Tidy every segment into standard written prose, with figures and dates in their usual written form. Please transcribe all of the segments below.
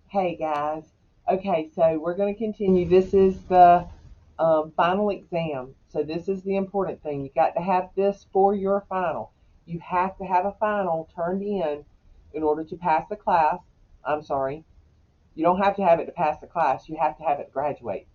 Hey guys. Okay, so we're going to continue. This is the final exam. So this is the important thing. You got to have this for your final. You have to have a final turned in order to pass the class. I'm sorry. You don't have to have it to pass the class. You have to have it to graduate.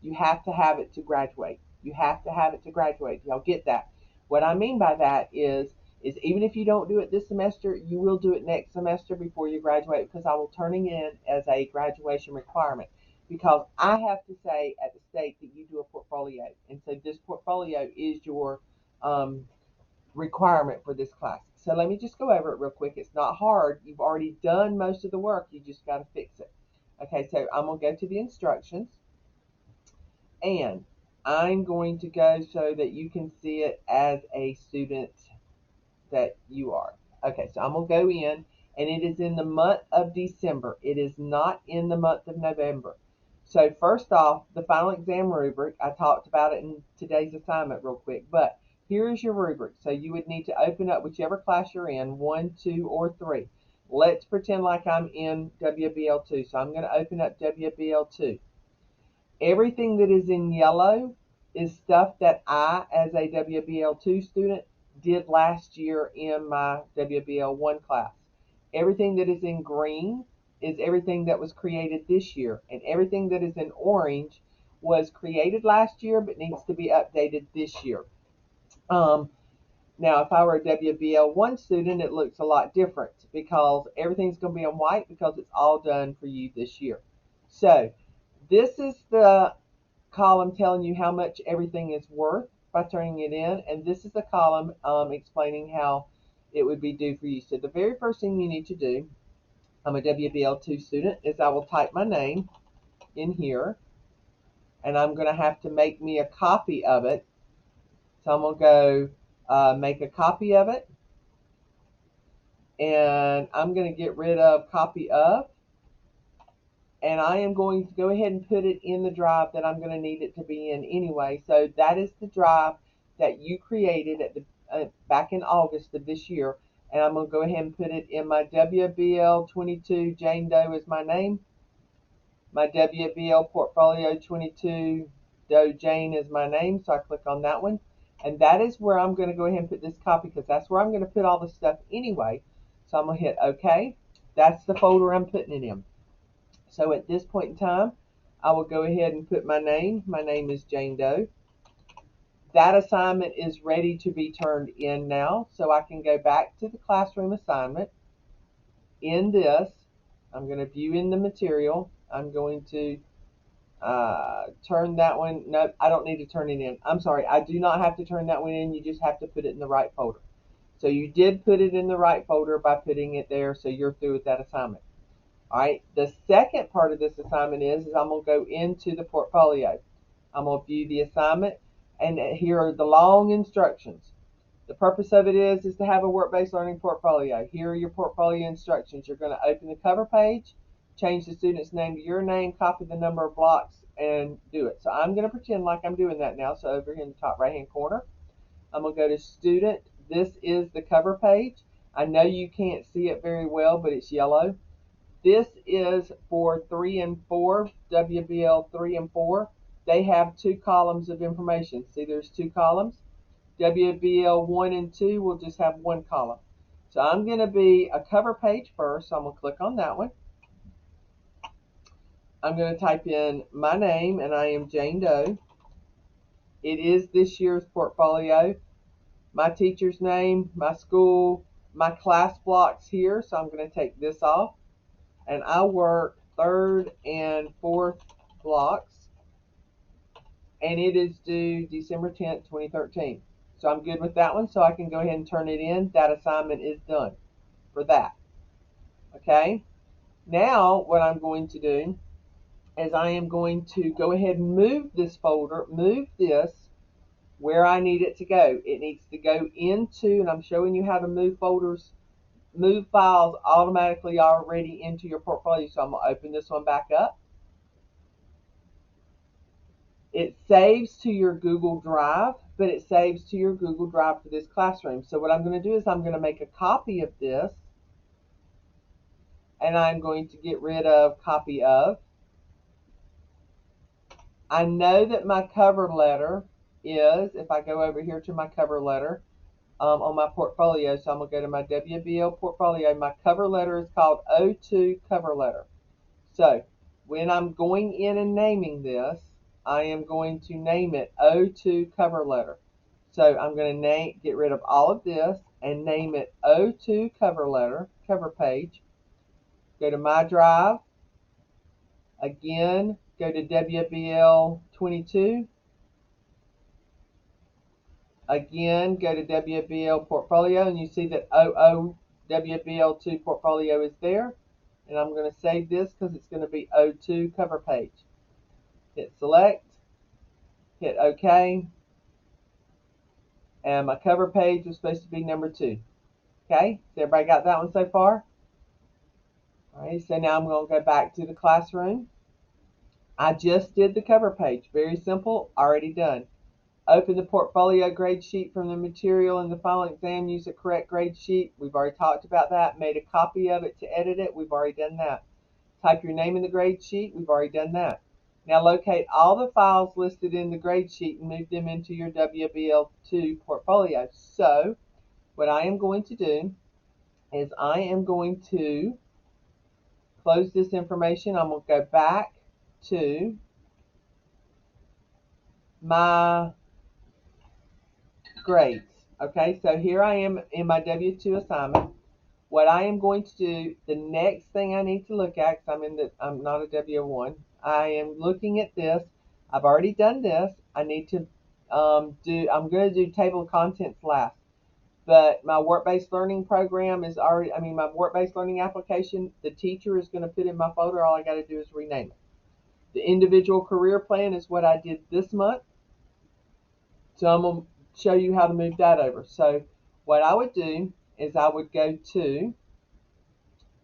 You have to have it to graduate. You have to have it to graduate. Y'all get that? What I mean by that is even if you don't do it this semester, you will do it next semester before you graduate because I will turning in as a graduation requirement because I have to say at the state that you do a portfolio, and so this portfolio is your um, requirement for this class. So let me just go over it real quick. It's not hard. You've already done most of the work. You just got to fix it. Okay, so I'm gonna go to the instructions and I'm going to go so that you can see it as a student that you are. Okay, so I'm going to go in, and it is in the month of December. It is not in the month of November. So first off, the final exam rubric, I talked about it in today's assignment real quick, but here is your rubric. So you would need to open up whichever class you're in, 1, 2, or 3. Let's pretend like I'm in WBL2. So I'm going to open up WBL2. Everything that is in yellow is stuff that I, as a WBL2 student, did last year in my WBL1 class. Everything that is in green is everything that was created this year, and everything that is in orange was created last year but needs to be updated this year. Um, Now, if I were a WBL1 student, it looks a lot different because everything's going to be in white because it's all done for you this year. So, this is the column telling you how much everything is worth by turning it in, and this is a column explaining how it would be due for you. So the very first thing you need to do, I'm a WBL2 student, is I will type my name in here, and I'm going to have to make me a copy of it. So I'm going to go make a copy of it, and I'm going to get rid of copy of, and I am going to go ahead and put it in the drive that I'm going to need it to be in anyway. So that is the drive that you created at the back in August of this year, and I'm going to go ahead and put it in my WBL 22 Jane Doe is my name. My WBL Portfolio 22 Doe Jane is my name, so I click on that one. And that is where I'm going to go ahead and put this copy because that's where I'm going to put all the stuff anyway. So I'm going to hit OK. That's the folder I'm putting it in. So at this point in time, I will go ahead and put my name. My name is Jane Doe. That assignment is ready to be turned in now, so I can go back to the classroom assignment. In this, I'm going to view in the material. I'm going to turn that one. No, I don't need to turn it in. I'm sorry, I do not have to turn that one in. You just have to put it in the right folder. So you did put it in the right folder by putting it there, so you're through with that assignment. All right, the second part of this assignment is I'm going to go into the portfolio. I'm going to view the assignment, and here are the long instructions. The purpose of it is to have a work-based learning portfolio. Here are your portfolio instructions. You're going to open the cover page, change the student's name to your name, copy the number of blocks, and do it. So I'm going to pretend like I'm doing that now. So over here in the top right-hand corner, I'm going to go to student. This is the cover page. I know you can't see it very well, but it's yellow. This is for 3 and 4, WBL 3 and 4. They have 2 columns of information. See, there's 2 columns. WBL 1 and 2 will just have 1 column. So I'm going to be a cover page first, so I'm going to click on that one. I'm going to type in my name, and I am Jane Doe. It is this year's portfolio. My teacher's name, my school, my class blocks here, so I'm going to take this off. And I work 3rd and 4th blocks, and it is due December 10th, 2013. So I'm good with that one, so I can go ahead and turn it in. That assignment is done for that. Okay, now what I'm going to do is I am going to go ahead and move this folder, move this where I need it to go. It needs to go into, and I'm showing you how to move folders, move files automatically already into your portfolio. So I'm going to open this one back up. It saves to your Google Drive, but it saves to your Google Drive for this classroom. So what I'm going to do is I'm going to make a copy of this, and I'm going to get rid of copy of. I know that my cover letter is, if I go over here to my cover letter on my portfolio, so I'm going to go to my WBL portfolio, my cover letter is called O2 cover letter. So when I'm going in and naming this, I am going to name it O2 cover letter. So I'm going to get rid of all of this and name it O2 cover letter, cover page. Go to my drive. Again, go to WBL 22. Again, go to WBL portfolio, and you see that OO WBL2 portfolio is there. And I'm going to save this because it's going to be O2 cover page. Hit select, hit OK, and my cover page was supposed to be number 2. Okay, so everybody got that one so far? Alright, so now I'm going to go back to the classroom. I just did the cover page. Very simple, already done. Open the portfolio grade sheet from the material in the final exam. Use the correct grade sheet. We've already talked about that. Made a copy of it to edit it. We've already done that. Type your name in the grade sheet. We've already done that. Now locate all the files listed in the grade sheet and move them into your WBL2 portfolio. So what I am going to do is I am going to close this information. I'm going to go back to my grades. Okay, so here I am in my W2 assignment. What I am going to do, the next thing I need to look at, because I'm not a W1, I am looking at this. I've already done this. I need to I'm going to do table of contents last. But my work-based learning program is already, my work-based learning application, the teacher is going to put in my folder. All I got to do is rename it. The individual career plan is what I did this month. So I'm going to show you how to move that over. So what I would do is I would go to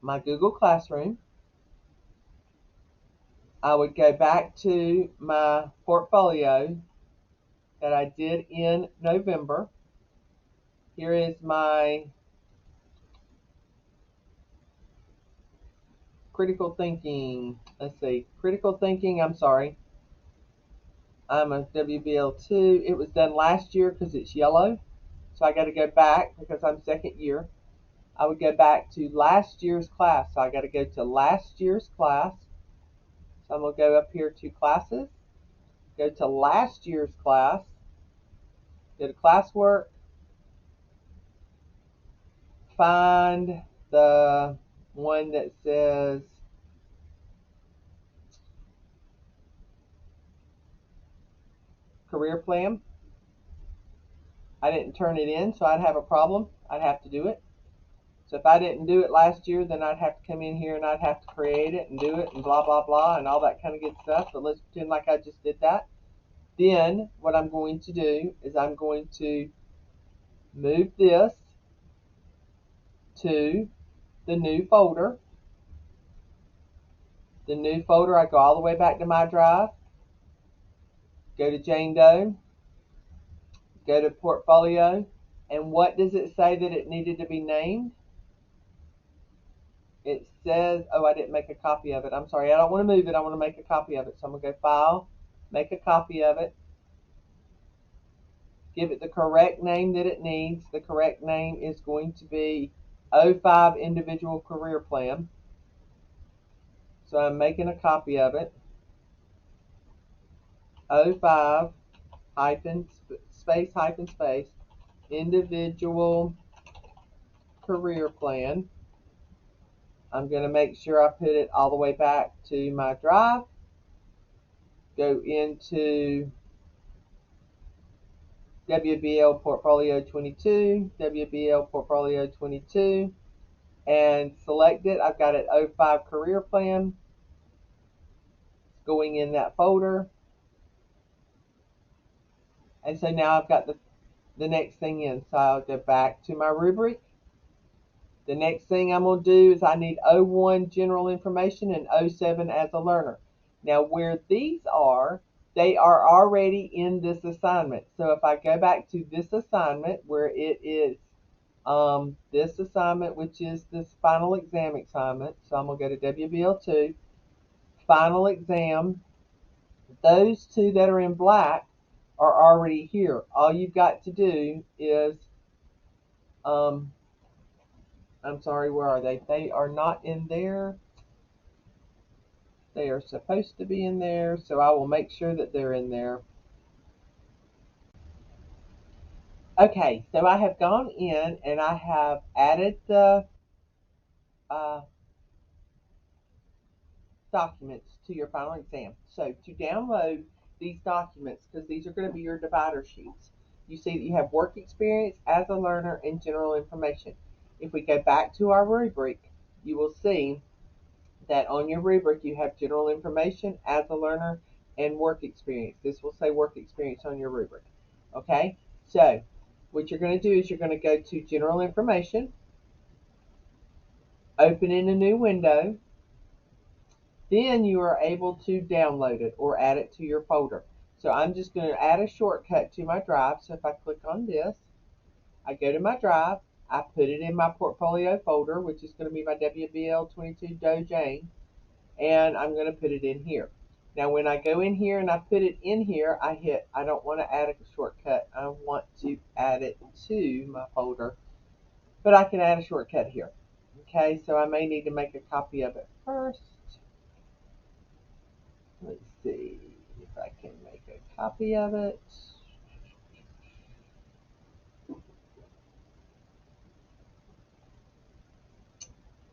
my Google Classroom. I would go back to my portfolio that I did in November. Here is my critical thinking. Let's see, critical thinking, I'm sorry. I'm a WBL2. It was done last year because it's yellow. So I got to go back because I'm second year. I would go back to last year's class. So I got to go to last year's class. So I'm going to go up here to classes. Go to last year's class. Go to classwork. Find the one that says career plan. I didn't turn it in, so I'd have a problem. I'd have to do it. So if I didn't do it last year, then I'd have to come in here and I'd have to create it and do it and blah, blah, blah, and all that kind of good stuff. But let's pretend like I just did that. Then what I'm going to do is I'm going to move this to the new folder. The new folder, I go all the way back to my drive. Go to Jane Doe. Go to portfolio. And what does it say that it needed to be named? It says, oh, I didn't make a copy of it. I'm sorry, I don't want to move it. I want to make a copy of it. So I'm going to go File, make a copy of it, give it the correct name that it needs. The correct name is going to be O5 Individual Career Plan. So I'm making a copy of it. O5 hyphen space hyphen space Individual Career Plan. I'm going to make sure I put it all the way back to my drive. Go into WBL Portfolio 22, WBL Portfolio 22, and select it. I've got it O5 Career Plan. It's going in that folder. And so now I've got the next thing in. So I'll go back to my rubric. The next thing I'm going to do is I need O1 general information and O7 as a learner. Now where these are, they are already in this assignment. So if I go back to this assignment where it is this assignment, which is this final exam assignment. So I'm going to go to WBL2, final exam. Those two that are in black are already here. All you've got to do is, I'm sorry, where are they? They are not in there. They are supposed to be in there, so I will make sure that they're in there. Okay, so I have gone in and I have added the uh, documents to your final exam. So to download these documents, because these are going to be your divider sheets, you see that you have work experience as a learner and general information. If we go back to our rubric, you will see that on your rubric you have general information as a learner and work experience. This will say work experience on your rubric. Okay, so what you're going to do is you're going to go to general information, open in a new window, then you are able to download it or add it to your folder. So I'm just going to add a shortcut to my drive. So if I click on this, I go to my drive, I put it in my portfolio folder, which is going to be my WBL22 Dojang, and I'm going to put it in here. Now when I go in here and I put it in here, I don't want to add a shortcut. I want to add it to my folder, but I can add a shortcut here. Okay, so I may need to make a copy of it first. Let's see if I can make a copy of it.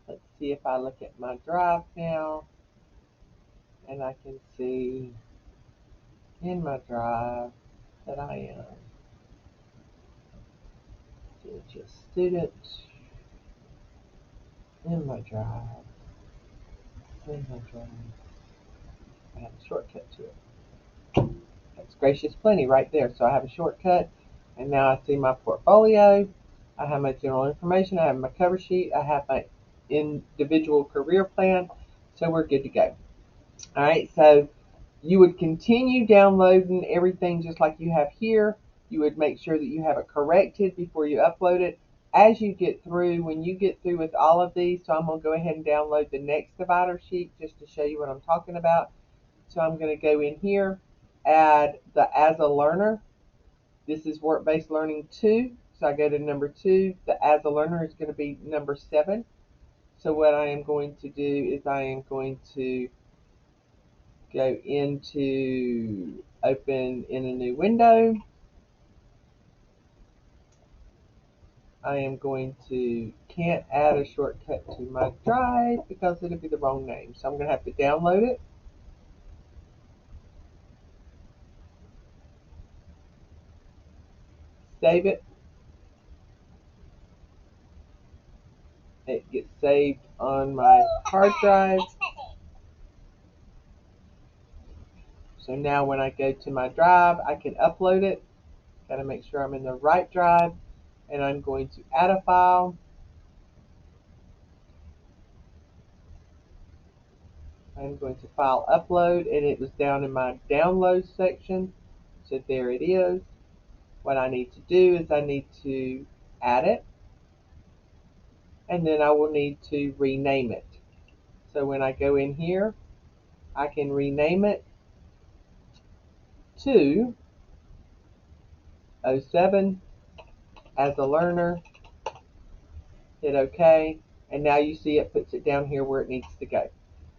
Let's see if I look at my drive now, and I can see in my drive that I am just student in my drive. In my drive. I have a shortcut to it. That's gracious plenty right there. So I have a shortcut, and now I see my portfolio. I have my general information. I have my cover sheet. I have my individual career plan. So we're good to go. All right. So you would continue downloading everything just like you have here. You would make sure that you have it corrected before you upload it. As you get through, when you get through with all of these, so I'm going to go ahead and download the next divider sheet just to show you what I'm talking about. So I'm going to go in here, add the as a learner. This is work-based learning 2. So I go to number 2. The as a learner is going to be number 7. So what I am going to do is I am going to go into open in a new window. I am going to, can't add a shortcut to my drive because it'll be the wrong name. So I'm going to have to download it. Save it. It gets saved on my hard drive. So now when I go to my drive, I can upload it. Got to make sure I'm in the right drive. And I'm going to add a file. I'm going to file upload, and it was down in my download section. So there it is. What I need to do is I need to add it, and then I will need to rename it. So when I go in here, I can rename it to 07 as a learner, hit OK, and now you see it puts it down here where it needs to go.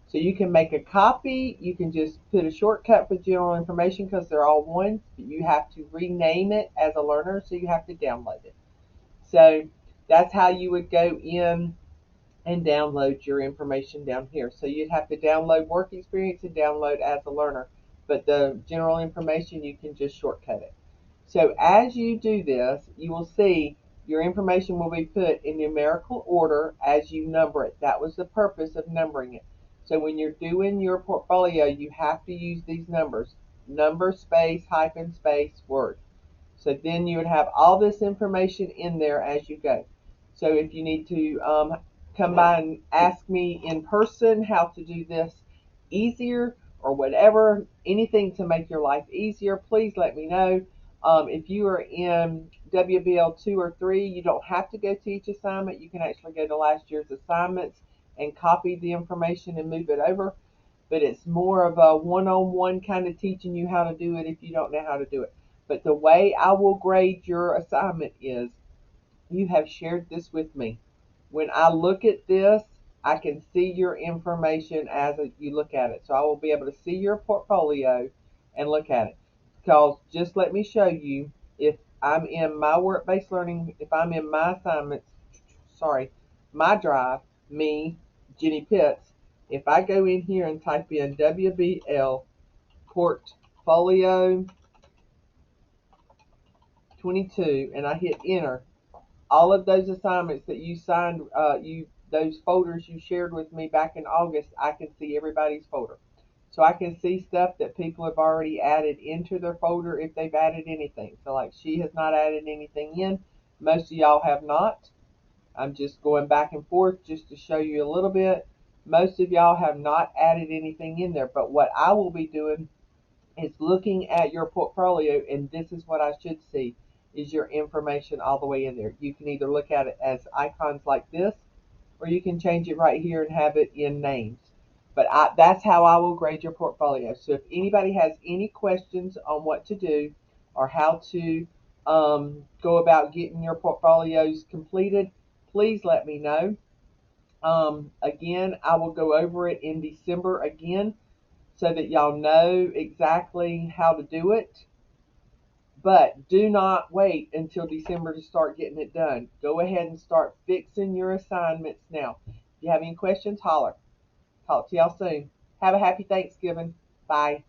So you can make a copy, you can just put a shortcut for general information because they're all one, but you have to rename it as a learner, so you have to download it. So that's how you would go in and download your information down here. So you'd have to download work experience and download as a learner, but the general information you can just shortcut it. So as you do this, you will see your information will be put in numerical order as you number it. That was the purpose of numbering it. So when you're doing your portfolio, you have to use these numbers. Number, space, hyphen, space, word. So then you would have all this information in there as you go. So if you need to come by and ask me in person how to do this easier or whatever, anything to make your life easier, please let me know. If you are in WBL 2 or 3, you don't have to go to each assignment. You can actually go to last year's assignments and copy the information and move it over. But it's more of a one-on-one kind of teaching you how to do it if you don't know how to do it. But the way I will grade your assignment is you have shared this with me. When I look at this, I can see your information as you look at it. So I will be able to see your portfolio and look at it. Because just let me show you, if I'm in my work-based learning, if I'm in my assignments, sorry, my drive, me, Jenny Pitts, if I go in here and type in WBL Portfolio 22 and I hit enter, all of those assignments that you signed, those folders you shared with me back in August, I can see everybody's folder. So I can see stuff that people have already added into their folder if they've added anything. So like she has not added anything in. Most of y'all have not. I'm just going back and forth just to show you a little bit. Most of y'all have not added anything in there. But what I will be doing is looking at your portfolio, and this is what I should see, is your information all the way in there. You can either look at it as icons like this, or you can change it right here and have it in names. But that's how I will grade your portfolio. So if anybody has any questions on what to do or how to go about getting your portfolios completed, please let me know. Again, I will go over it in December again so that y'all know exactly how to do it. But do not wait until December to start getting it done. Go ahead and start fixing your assignments now. If you have any questions, holler. Talk to y'all soon. Have a happy Thanksgiving. Bye.